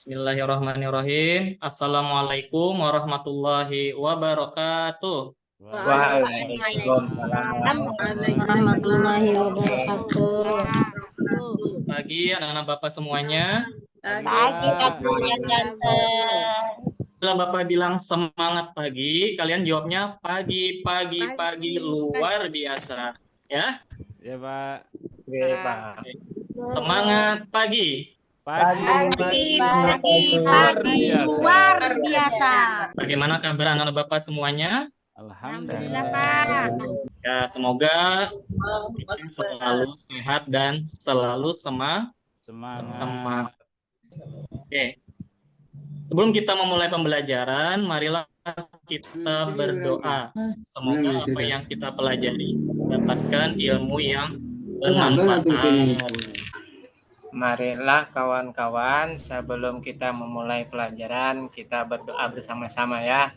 Bismillahirrahmanirrahim. Assalamualaikum warahmatullahi wabarakatuh. Waalaikumsalam Warahmatullahi wabarakatuh. Pagi anak-anak Bapak semuanya. Pagi waktunya Tante. Setelah Bapak bilang semangat pagi, kalian jawabnya pagi luar biasa. Ya? Ya, Pak. Oke, Pak. Semangat pagi. Pagi luar biasa. Bagaimana kabar anak-anak Bapak semuanya? Alhamdulillah, Pak. Ya, semoga kita selalu sehat dan selalu semangat. Oke. Sebelum kita memulai pembelajaran, marilah kita berdoa. Semoga apa yang kita pelajari mendapatkan ilmu yang bermanfaat. Marilah kawan-kawan, sebelum kita memulai pelajaran, kita berdoa bersama-sama ya.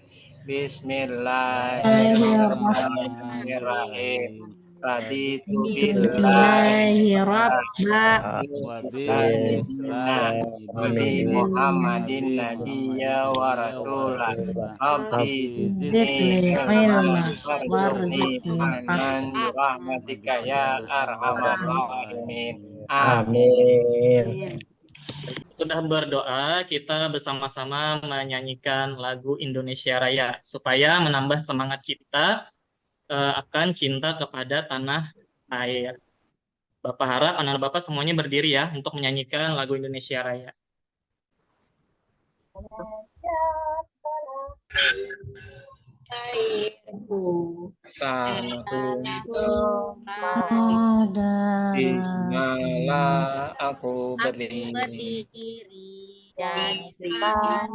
Bismillahirrahmanirrahim. Raditu billahi rabba Nabi Muhammadin nabiyya wa rasulah. Rabbi zidni ilma warzuqni fadlan rahmatika ya arhamar rahimin. Amin. Sudah berdoa, kita bersama-sama menyanyikan lagu Indonesia Raya supaya menambah semangat kita akan cinta kepada tanah air. Bapak harap anak-anak Bapak semuanya berdiri ya untuk menyanyikan lagu Indonesia Raya. Airku Bismillah aku berdiri dan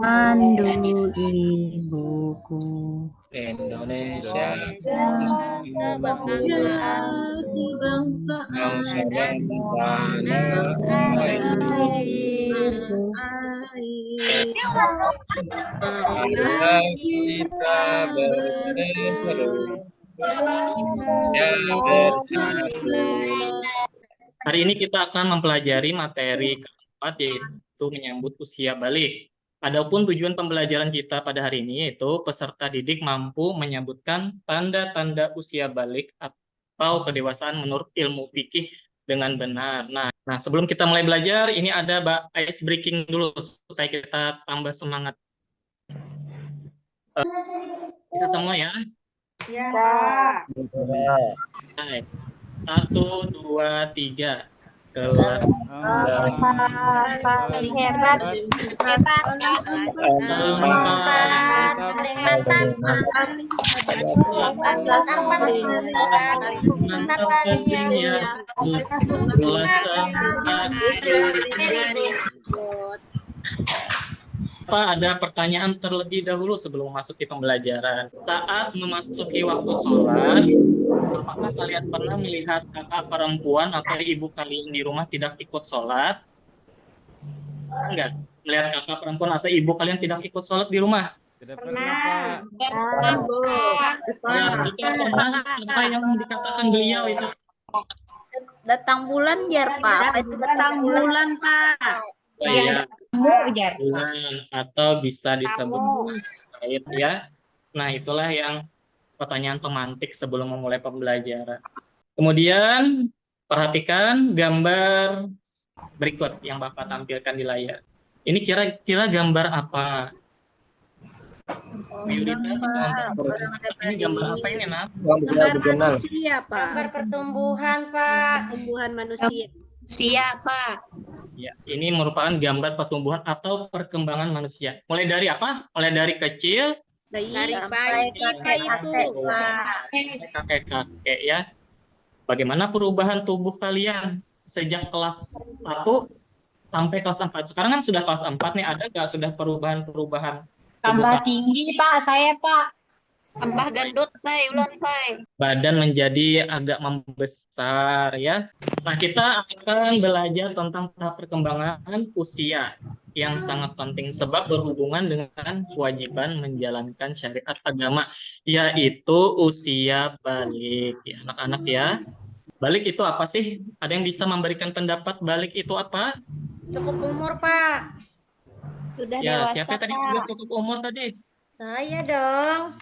pandu ibuku Indonesia bangsa dan tanah airku. marilah kita berseru Hari ini kita akan mempelajari materi keempat, yaitu menyambut usia balik. Adapun tujuan pembelajaran kita pada hari ini yaitu peserta didik mampu menyebutkan tanda-tanda usia balik atau kedewasaan menurut ilmu fikih dengan benar. Nah, sebelum kita mulai belajar, ini ada ice breaking dulu supaya kita tambah semangat. Bisa semua ya? Ya. Hai. 1, 2, 3. Kelas Hebat. Apa ada pertanyaan terlebih dahulu sebelum masuk ke pembelajaran? Saat memasuki waktu sholat, apakah kalian pernah melihat kakak perempuan atau ibu kalian di rumah tidak ikut sholat? Enggak? Melihat kakak perempuan atau ibu kalian tidak ikut sholat di rumah? Tidak pernah, Pak. Pernah. Apa yang dikatakan beliau itu? Datang bulan jar Pak. Datang bulan Pak. Iya. Bulan atau bisa disebut air ya. Nah, itulah yang pertanyaan pemantik sebelum memulai pembelajaran. Kemudian perhatikan gambar berikut yang Bapak tampilkan di layar. Ini kira-kira gambar apa? Ini gambar apa ini, Nak? Gambar manusia, Pak. Gambar pertumbuhan, Pak. Pertumbuhan manusia. Pak. Ya, ini merupakan gambar pertumbuhan atau perkembangan manusia. Mulai dari apa? Mulai dari kecil Dari kakek ya. Bagaimana perubahan tubuh kalian sejak kelas 1 sampai kelas 4? Sekarang kan sudah kelas 4 nih, ada nggak sudah perubahan-perubahan? Tambah tinggi, Pak, saya, Pak. Tambah gendut, Pai, ulan, Pai. Badan menjadi agak membesar ya. Nah, kita akan belajar tentang tahap perkembangan usia yang sangat penting sebab berhubungan dengan kewajiban menjalankan syariat agama, yaitu usia balik ya, anak-anak ya. Balik itu apa sih? Ada yang bisa memberikan pendapat balik itu apa? Cukup umur, Pak. Sudah Ya, dewasa, siapa tadi sudah Pak. cukup umur tadi? Saya dong.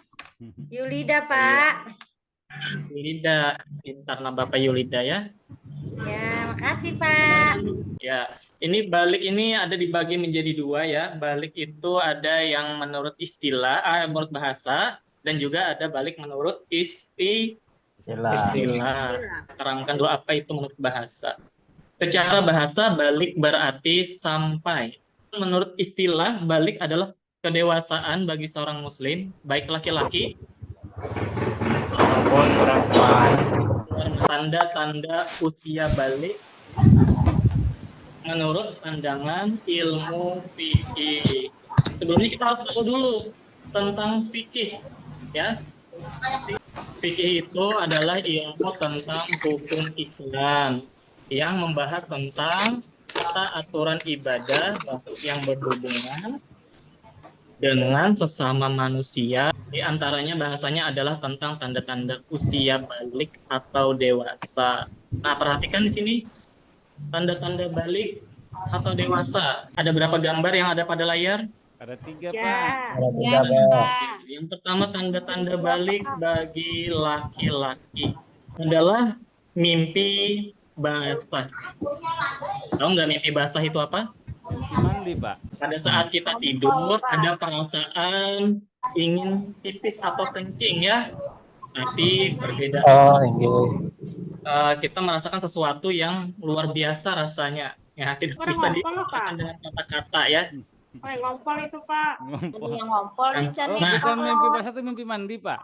Yulida, Pak. Yulida, pintar nama Bapak Yulida ya. Ya, makasih, Pak. Ya, ini balik ini ada dibagi menjadi dua ya. Balik itu ada yang menurut istilah, menurut bahasa, dan juga ada balik menurut istilah. Terangkan dulu apa itu menurut bahasa. Secara bahasa, balik berarti sampai. Menurut istilah, balik adalah kedewasaan bagi seorang muslim, baik laki-laki maupun perempuan. tanda-tanda usia balik menurut pandangan ilmu fikih. Sebelumnya kita harus tahu dulu tentang fikih, ya. Fikih itu adalah ilmu tentang hukum Islam yang membahas tentang tata aturan ibadah yang berhubungan dengan sesama manusia. Di antaranya bahasanya adalah tentang tanda-tanda usia balik atau dewasa. Nah, perhatikan di sini tanda-tanda balik atau dewasa. Ada berapa gambar yang ada pada layar? Ada 3, Ya. Pak. Ya, Pak. Yang pertama tanda-tanda balik bagi laki-laki adalah mimpi basah. Tahu nggak mimpi basah itu apa? Mandi, Pak. Pada saat kita tidur, ada perasaan ingin pipis atau kencing ya, tapi berbeda. Oh, iya. Kita merasakan sesuatu yang luar biasa rasanya. Ya, tidak bisa dikatakan dengan kata-kata ya. Ngompol itu, Pak. Ngompol. Yang ngompol bisa Oh, nih. bukan mimpi basah itu mimpi mandi, Pak.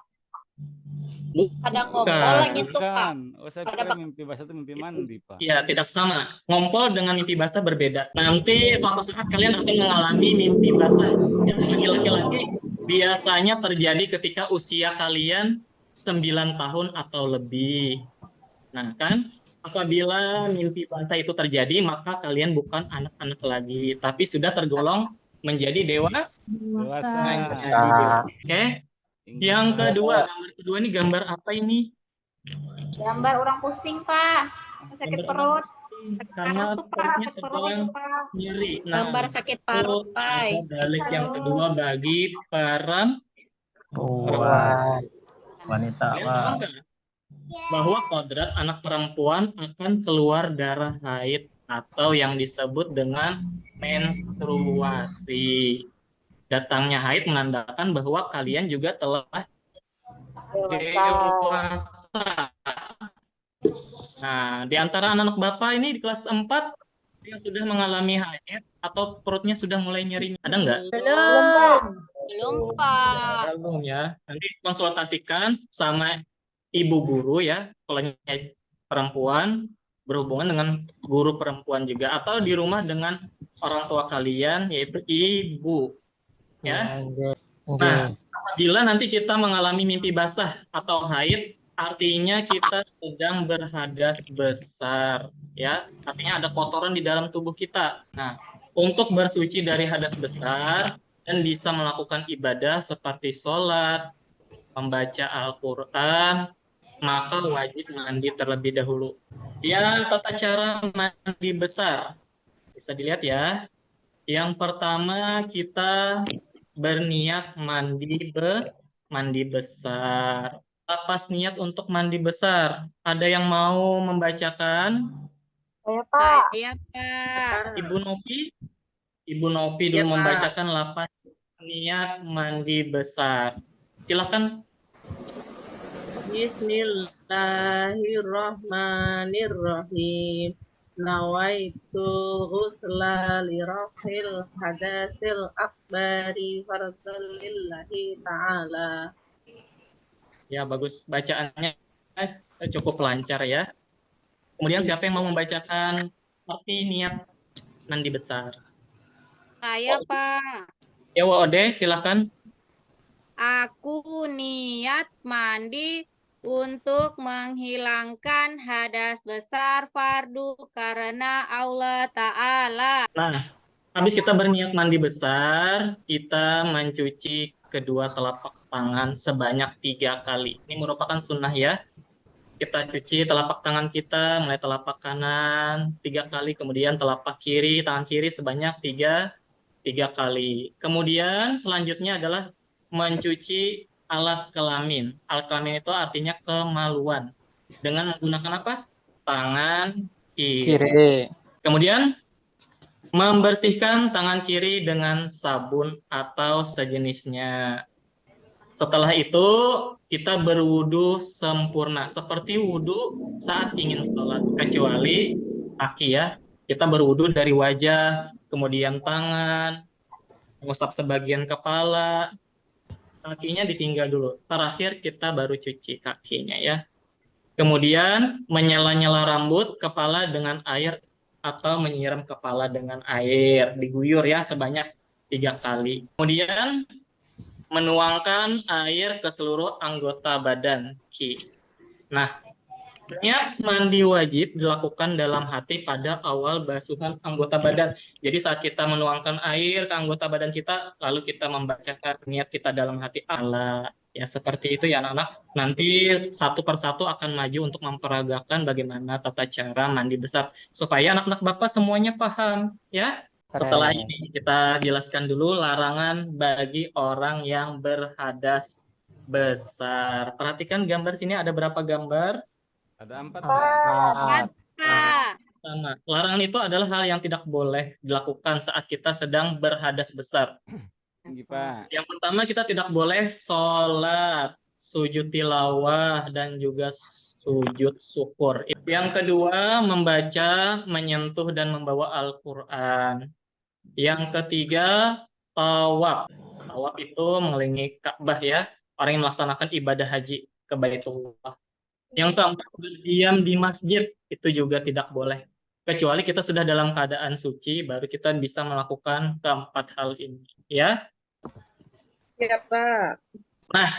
Ada ngompol Bukan. lagi tuh, Pak. Bukan. Oh, saya kira mimpi basah itu mimpi mandi, Pak. Ya, tidak sama. Ngompol dengan mimpi basah berbeda. Nanti suatu saat kalian akan mengalami mimpi basah. Yang bagi laki-laki biasanya terjadi ketika usia kalian 9 tahun atau lebih. Nah, kan apabila mimpi basah itu terjadi, maka kalian bukan anak-anak lagi, tapi sudah tergolong menjadi dewasa. Dewasa. Oke. Yang kedua, gambar kedua ini gambar apa ini? Gambar orang pusing, Pak. Sakit Gambar perut. Karena perutnya sedang nyeri. Nah, Gambar sakit parut, itu Pak. ada balik yang kedua bagi perempuan. Wanita, Kalian tahu nggak bahwa kodrat anak perempuan akan keluar darah haid atau yang disebut dengan menstruasi. Datangnya haid menandakan bahwa kalian juga telah dewasa. Nah, di antara anak-anak Bapak ini di kelas 4 yang sudah mengalami haid atau perutnya sudah mulai nyeri, ada nggak? Belum, Pak. Belum ya. Nanti konsultasikan sama ibu guru ya, kalau perempuan berhubungan dengan guru perempuan juga, atau di rumah dengan orang tua kalian yaitu ibu. Ya. Nah, apabila nanti kita mengalami mimpi basah atau haid, artinya kita sedang berhadas besar, ya. Artinya ada kotoran di dalam tubuh kita. Nah, untuk bersuci dari hadas besar dan bisa melakukan ibadah seperti sholat, membaca Al-Quran, maka wajib mandi terlebih dahulu. Ya, tata cara mandi besar. Bisa dilihat ya. Yang pertama kita berniat mandi besar. Pas niat untuk mandi besar, ada yang mau membacakan? Saya, Pak. Ibu Nopi dulu membacakan lapas niat mandi besar. Silakan. Bismillahirrahmanirrahim. Nawaitu ghusla lirafil hadasil akbari fardalillahi ta'ala. Ya, bagus. Bacaannya cukup lancar ya. Kemudian siapa yang mau membacakan arti niat mandi besar? Saya, Pak. Ya, Ode, silakan. Aku niat mandi untuk menghilangkan hadas besar fardu karena Allah Ta'ala. Nah, habis kita berniat mandi besar, kita mencuci kedua telapak tangan sebanyak 3 kali. Ini merupakan sunnah ya. Kita cuci telapak tangan kita, mulai telapak kanan 3 kali, kemudian telapak kiri, tangan kiri sebanyak 3 3 kali. Kemudian selanjutnya adalah mencuci alat kelamin. Alat kelamin itu artinya kemaluan. Dengan menggunakan apa? Tangan kiri. Kemudian membersihkan tangan kiri dengan sabun atau sejenisnya. Setelah itu kita berwudu sempurna seperti wudu saat ingin sholat, kecuali kaki ya. Kita berwudu dari wajah, kemudian tangan, mengusap sebagian kepala, kakinya ditinggal dulu. Terakhir kita baru cuci kakinya ya. Kemudian menyela-nyela rambut, kepala dengan air atau menyiram kepala dengan air, diguyur ya sebanyak 3 kali. Kemudian menuangkan air ke seluruh anggota badan Ki. Nah, niat mandi wajib dilakukan dalam hati pada awal basuhan anggota badan. Jadi saat kita menuangkan air ke anggota badan kita, lalu kita membacakan niat kita dalam hati Allah. Ya seperti itu ya anak-anak. Nanti satu persatu akan maju untuk memperagakan bagaimana tata cara mandi besar supaya anak-anak Bapak semuanya paham ya. Setelah ini kita jelaskan dulu larangan bagi orang yang berhadas besar. Perhatikan gambar sini ada berapa gambar? Ada 4. Pak. Sama. Larangan itu adalah hal yang tidak boleh dilakukan saat kita sedang berhadas besar. Tinggi, Pak. Yang pertama kita tidak boleh sholat, sujud tilawah, dan juga sujud syukur. Yang kedua membaca, menyentuh, dan membawa Al-Quran. Yang ketiga, tawaf. Tawaf itu mengelilingi Ka'bah ya. Orang yang melaksanakan ibadah haji ke Baitullah. Yang keempat, berdiam di masjid. Itu juga tidak boleh. Kecuali kita sudah dalam keadaan suci, baru kita bisa melakukan keempat hal ini. Ya. Ya, Pak. Nah,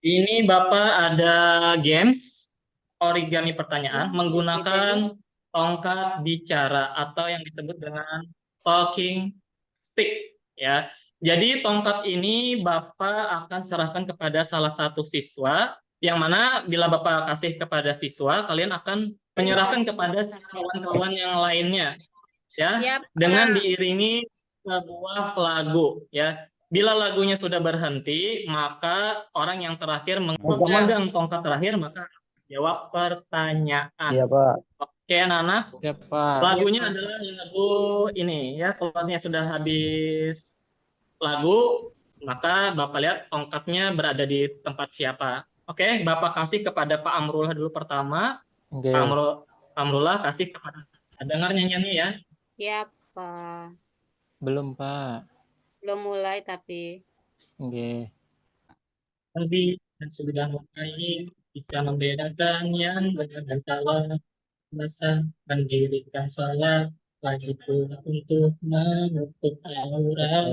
ini Bapak ada games origami pertanyaan menggunakan tongkat bicara atau yang disebut dengan talking stick ya. Jadi tongkat ini Bapak akan serahkan kepada salah satu siswa yang mana bila Bapak kasih kepada siswa kalian akan menyerahkan kepada kawan-kawan yang lainnya ya. Siap, dengan Pak. diiringi sebuah lagu ya. Bila lagunya sudah berhenti, maka orang yang terakhir memegang tongkat terakhir maka jawab pertanyaan. Iya, Pak. Oke, anak-anak. Ya, Pak. Lagunya adalah lagu ini ya. Kalau sudah habis lagu, maka Bapak lihat tongkatnya berada di tempat siapa. Oke, Bapak kasih kepada Pak Amrullah dulu pertama. Oke. Pak Amrullah kasih kepada dengar nyanyiannya ya. Ya, Pak. Belum, Pak. Belum mulai tapi. Oke. Tadi dan sudah mulai bisa membedakan yang benar dan salah, masa mendirikan salah, lagi pula untuk menutup aurat.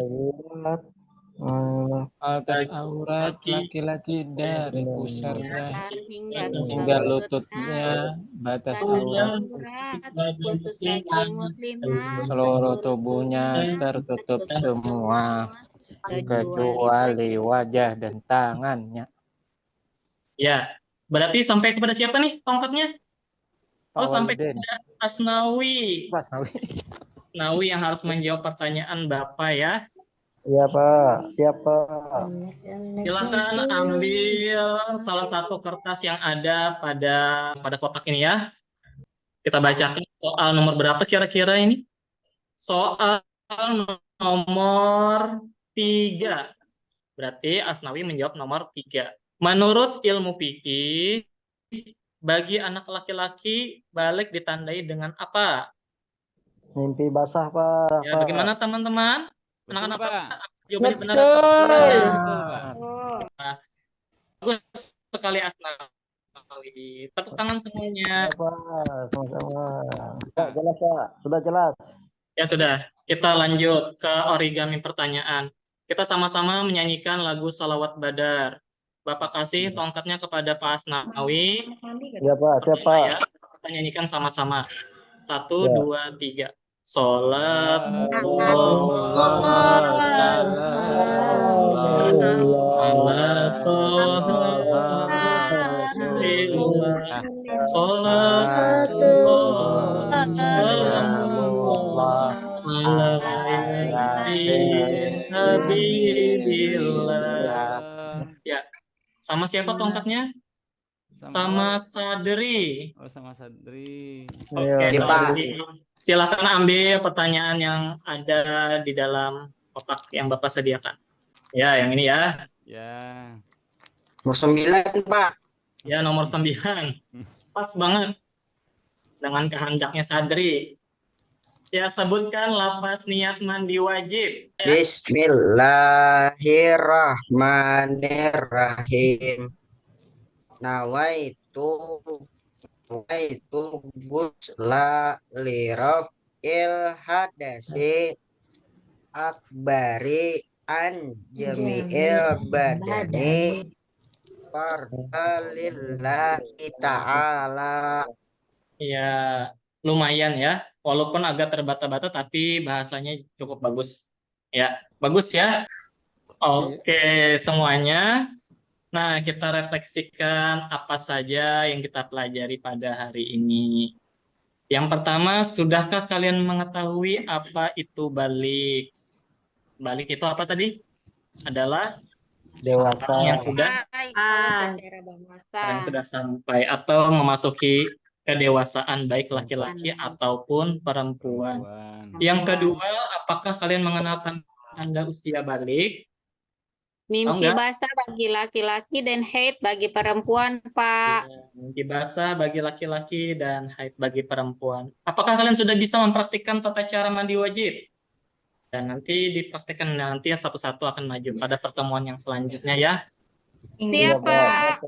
Atas aurat laki-laki dari pusar hingga lututnya, batas aurat Khusus bagi muslimah. seluruh tubuhnya tertutup semua kecuali wajah dan tangannya. Ya, berarti sampai kepada siapa nih tongkatnya? Oh, sampai Walden. kepada Asnawi. Mas Nawi. Asnawi yang harus menjawab pertanyaan Bapak ya. Iya, Pak. Siap, Pak. Silakan ambil salah satu kertas yang ada pada kotak ini ya. Kita bacakan soal nomor berapa kira-kira ini? Soal nomor 3. Berarti Asnawi menjawab nomor 3. Menurut ilmu fikih, bagi anak laki-laki balik ditandai dengan apa? Mimpi basah, Pak. Ya, bagaimana teman-teman? Betul, Anak-anak Pak. jawabannya benar. Betul, Pak. Bagus sekali Asnawi. Tepuk tangan semuanya. Iya, Pak. Sama-sama. Ya, jelas, Pak. Sudah jelas. Ya sudah, kita lanjut ke origami pertanyaan. Kita sama-sama menyanyikan lagu Salawat Badar. Bapak kasih tongkatnya kepada Pak Asnawi. Iya, Pak. Siap, Pak. Ya, kita nyanyikan sama-sama. 1, Ya. 2, 3. Salat Sama siapa tongkatnya? Sama Sadri. Oh, sama Sadri. Oke, Iya, Pak. Sadri. Silakan ambil pertanyaan yang ada di dalam kotak yang Bapak sediakan. Ya, yang ini ya. Ya. Nomor 9, Pak. Ya, nomor 9. Pas banget dengan kehendaknya Sadri. Ya, sebutkan lafaz niat mandi wajib. Ya. Bismillahirrahmanirrahim. Nawaitu gusla liraf'il hadasi akbari an jami'il badani fardalillahi ta'ala. Ya, lumayan ya. Walaupun agak terbata-bata, tapi bahasanya cukup bagus. Ya, bagus ya. Oke, semuanya. Nah, kita refleksikan apa saja yang kita pelajari pada hari ini. Yang pertama, sudahkah kalian mengetahui apa itu balik? Balik itu apa tadi? Adalah Dewasa. orang yang sudah Secara bahasa. orang yang sudah sampai atau memasuki kedewasaan, baik laki-laki ataupun perempuan. Yang kedua, apakah kalian mengenal tanda usia balik? Mimpi enggak? basah bagi laki-laki dan haid bagi perempuan, Pak. Ya, mimpi basah bagi laki-laki dan haid bagi perempuan. Apakah kalian sudah bisa mempraktikkan tata cara mandi wajib? Dan nanti dipraktikkan, nanti satu-satu akan maju pada pertemuan yang selanjutnya ya. Siapa?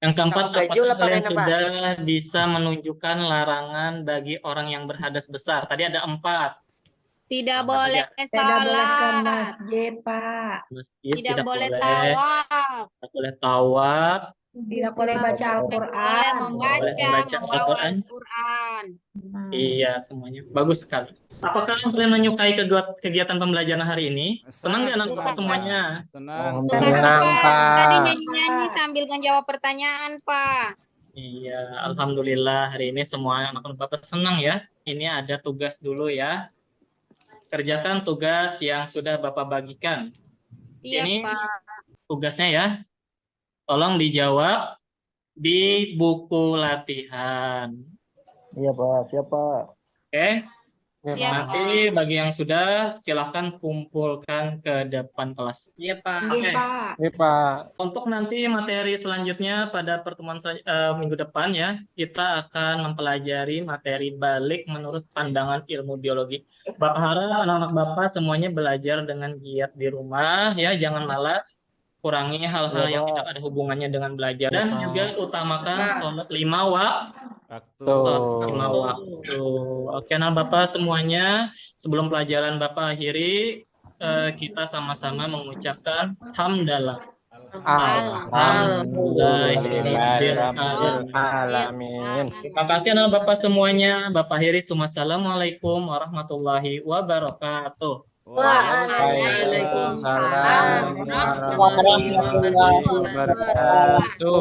Yang keempat, Sama baju apakah lah kalian pakainya, Pak. sudah bisa menunjukkan larangan bagi orang yang berhadas besar? Tadi ada 4. Tidak Apa boleh salat. masjid, Pak. Masjid Tidak boleh boleh, tawaf. tidak boleh tawaf, Tidak boleh baca Tidak boleh Al-Quran. membaca, membaca membawa Al-Quran. Al-Quran. Iya, semuanya bagus sekali. Apakah kalian menyukai kegiatan pembelajaran hari ini? Senang nggak anak-anak semuanya? Senang. Suka, Senang, Pak. Pak. Tadi nyanyi-nyanyi sambil menjawab pertanyaan, Pak. Iya, alhamdulillah hari ini semua anak-anak Bapak senang ya. Ini ada tugas dulu ya. Kerjakan tugas yang sudah Bapak bagikan. Iya, Ini Pak. tugasnya ya. Tolong dijawab di buku latihan. Iya, Pak. Siapa? Oke? Iya, Nanti bagi yang sudah silahkan kumpulkan ke depan kelas. Iya, Pak. Oke. Ini Pak. Untuk nanti materi selanjutnya pada pertemuan minggu depan ya, kita akan mempelajari materi balik menurut pandangan ilmu biologi. Bapak harap anak-anak Bapak semuanya belajar dengan giat di rumah ya, jangan malas. Kurangi hal-hal yang tidak ada hubungannya dengan belajar dan juga utamakan sholat 5 waktu. Sholat 5 waktu. Oke, nah Bapak semuanya, sebelum pelajaran Bapak akhiri, kita sama-sama mengucapkan hamdalah. Alhamdulillahirrahmanirrahim. Terima kasih anak Bapak semuanya. Bapak akhiri, Assalamualaikum warahmatullahi wabarakatuh. Waalaikumsalam warahmatullahi wabarakatuh.